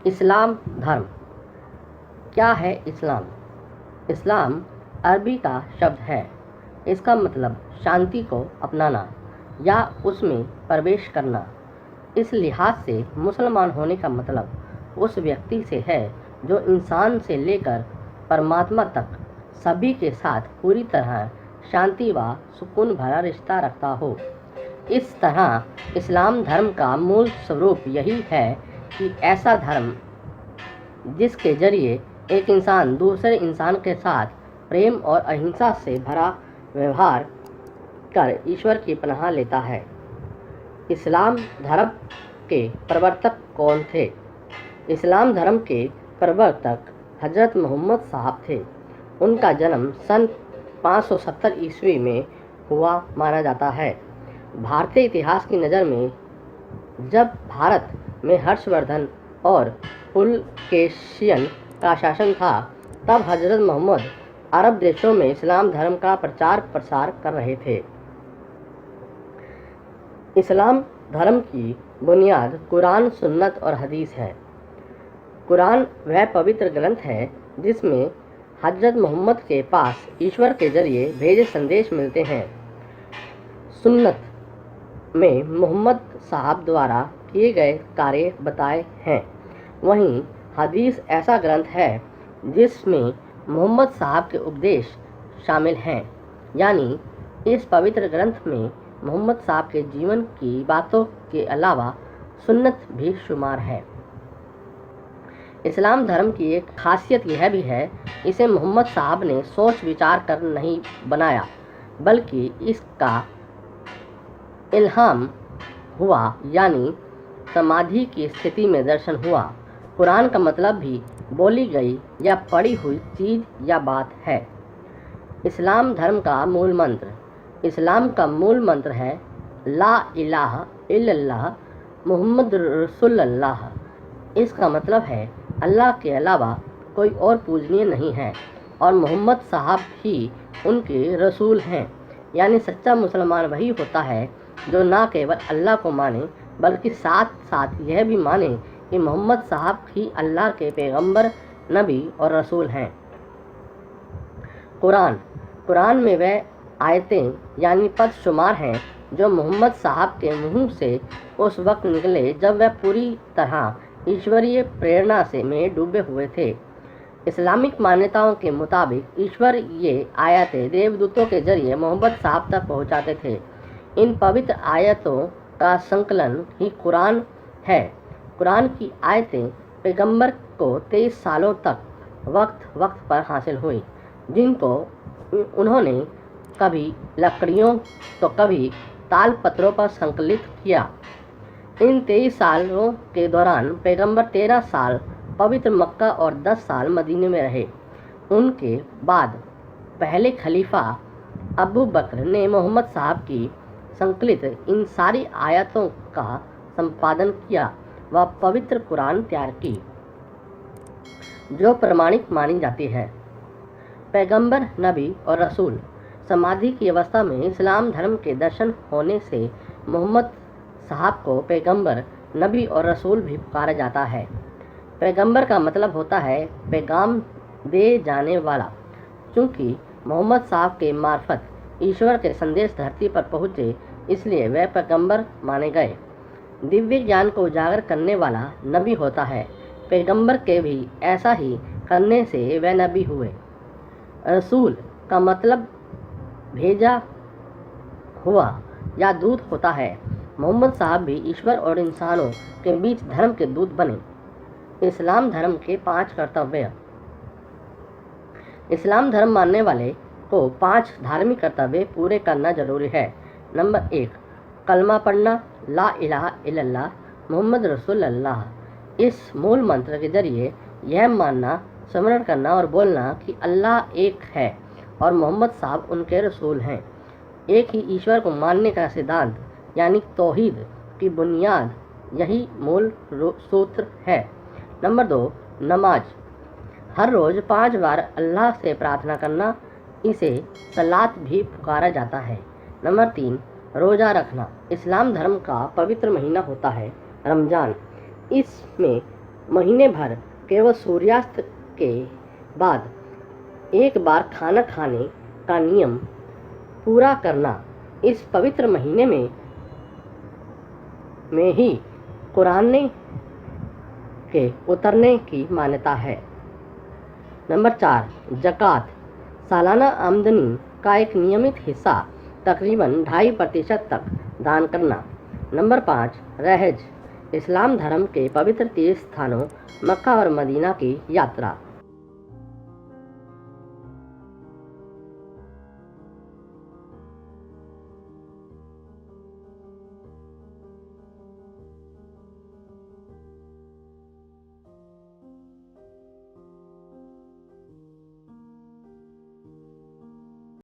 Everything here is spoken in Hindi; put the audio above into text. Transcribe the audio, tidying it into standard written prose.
इस्लाम धर्म। क्या है इस्लाम? इस्लाम अरबी का शब्द है। इसका मतलब शांति को अपनाना या उसमें प्रवेश करना। इस लिहाज से मुसलमान होने का मतलब उस व्यक्ति से है जो इंसान से लेकर परमात्मा तक सभी के साथ पूरी तरह शांति व सुकून भरा रिश्ता रखता हो। इस तरह इस्लाम धर्म का मूल स्वरूप यही है कि ऐसा धर्म जिसके जरिए एक इंसान दूसरे इंसान के साथ प्रेम और अहिंसा से भरा व्यवहार कर ईश्वर की पनाह लेता है। इस्लाम धर्म के प्रवर्तक कौन थे? इस्लाम धर्म के प्रवर्तक हज़रत मोहम्मद साहब थे। उनका जन्म सन 570 ईस्वी में हुआ माना जाता है। भारतीय इतिहास की नज़र में जब भारत में हर्षवर्धन और पुलकेशियन का शासन था, तब हज़रत मोहम्मद अरब देशों में इस्लाम धर्म का प्रचार प्रसार कर रहे थे। इस्लाम धर्म की बुनियाद कुरान, सुन्नत और हदीस है। कुरान वह पवित्र ग्रंथ है जिसमें हज़रत मोहम्मद के पास ईश्वर के जरिए भेजे संदेश मिलते हैं। सुन्नत में मोहम्मद साहब द्वारा किए गए कार्य बताए हैं। वहीं हदीस ऐसा ग्रंथ है जिसमें मोहम्मद साहब के उपदेश शामिल हैं। यानी इस पवित्र ग्रंथ में मोहम्मद साहब के जीवन की बातों के अलावा सुन्नत भी शुमार है। इस्लाम धर्म की एक खासियत यह भी है, इसे मोहम्मद साहब ने सोच विचार कर नहीं बनाया, बल्कि इसका इल्हाम हुआ, यानी समाधि की स्थिति में दर्शन हुआ। कुरान का मतलब भी बोली गई या पढ़ी हुई चीज़ या बात है। इस्लाम धर्म का मूल मंत्र। इस्लाम का मूल मंत्र है ला इलाहा इल्लल्लाह मुहम्मद रसूलुल्लाह। इसका मतलब है अल्लाह के अलावा कोई और पूजनीय नहीं है और मोहम्मद साहब ही उनके रसूल हैं। यानी सच्चा मुसलमान वही होता है जो ना केवल अल्लाह को माने बल्कि साथ साथ यह भी माने कि मोहम्मद साहब ही अल्लाह के पैगंबर, नबी और रसूल हैं। कुरान में वह आयतें यानी पद शुमार हैं जो मोहम्मद साहब के मुंह से उस वक्त निकले जब वह पूरी तरह ईश्वरीय प्रेरणा से में डूबे हुए थे। इस्लामिक मान्यताओं के मुताबिक ईश्वर ये आयतें देवदूतों के जरिए मोहम्मद साहब तक पहुंचाते थे। इन पवित्र आयतों का संकलन ही कुरान है। कुरान की आयतें पैगंबर को 23 सालों तक वक्त पर हासिल हुई, जिनको उन्होंने कभी लकड़ियों तो कभी ताल पत्रों पर संकलित किया। इन 23 सालों के दौरान पैगंबर 13 साल पवित्र मक्का और 10 साल मदीने में रहे। उनके बाद पहले खलीफा अबू बकर ने मोहम्मद साहब की संकलित इन सारी आयतों का संपादन किया व पवित्र कुरान तैयार की, जो प्रमाणिक मानी जाती है। पैगंबर, नबी और रसूल। समाधि की अवस्था में इस्लाम धर्म के दर्शन होने से मोहम्मद साहब को पैगंबर, नबी और रसूल भी पुकारा जाता है। पैगंबर का मतलब होता है पैगाम दे जाने वाला। चूँकि मोहम्मद साहब के मार्फत ईश्वर के संदेश धरती पर पहुँचे, इसलिए वह पैगंबर माने गए। दिव्य ज्ञान को उजागर करने वाला नबी होता है। पैगंबर के भी ऐसा ही करने से वह नबी हुए। रसूल का मतलब भेजा हुआ या दूत होता है। मोहम्मद साहब भी ईश्वर और इंसानों के बीच धर्म के दूत बने। इस्लाम धर्म के 5 कर्तव्य। इस्लाम धर्म मानने वाले को 5 धार्मिक कर्तव्य पूरे करना जरूरी है। नंबर 1, कलमा पढ़ना, ला इलाहा इल्लल्लाह मुहम्मद रसूलुल्लाह। इस मूल मंत्र के जरिए यह मानना, स्मरण करना और बोलना कि अल्लाह एक है और मोहम्मद साहब उनके रसूल हैं। एक ही ईश्वर को मानने का सिद्धांत यानी तौहीद की बुनियाद यही मूल सूत्र है। नंबर 2, नमाज। हर रोज़ 5 बार अल्लाह से प्रार्थना करना, इसे सलात भी पुकारा जाता है। नंबर 3, रोज़ा रखना। इस्लाम धर्म का पवित्र महीना होता है रमज़ान। इसमें महीने भर केवल सूर्यास्त के बाद एक बार खाना खाने का नियम पूरा करना इस पवित्र महीने में ही कुरान के उतरने की मान्यता है। नंबर 4, ज़कात सालाना आमदनी का एक नियमित हिस्सा तकरीबन 2.5% तक दान करना। नंबर 5, रहज इस्लाम धर्म के पवित्र तीर्थ स्थानों मक्का और मदीना की यात्रा।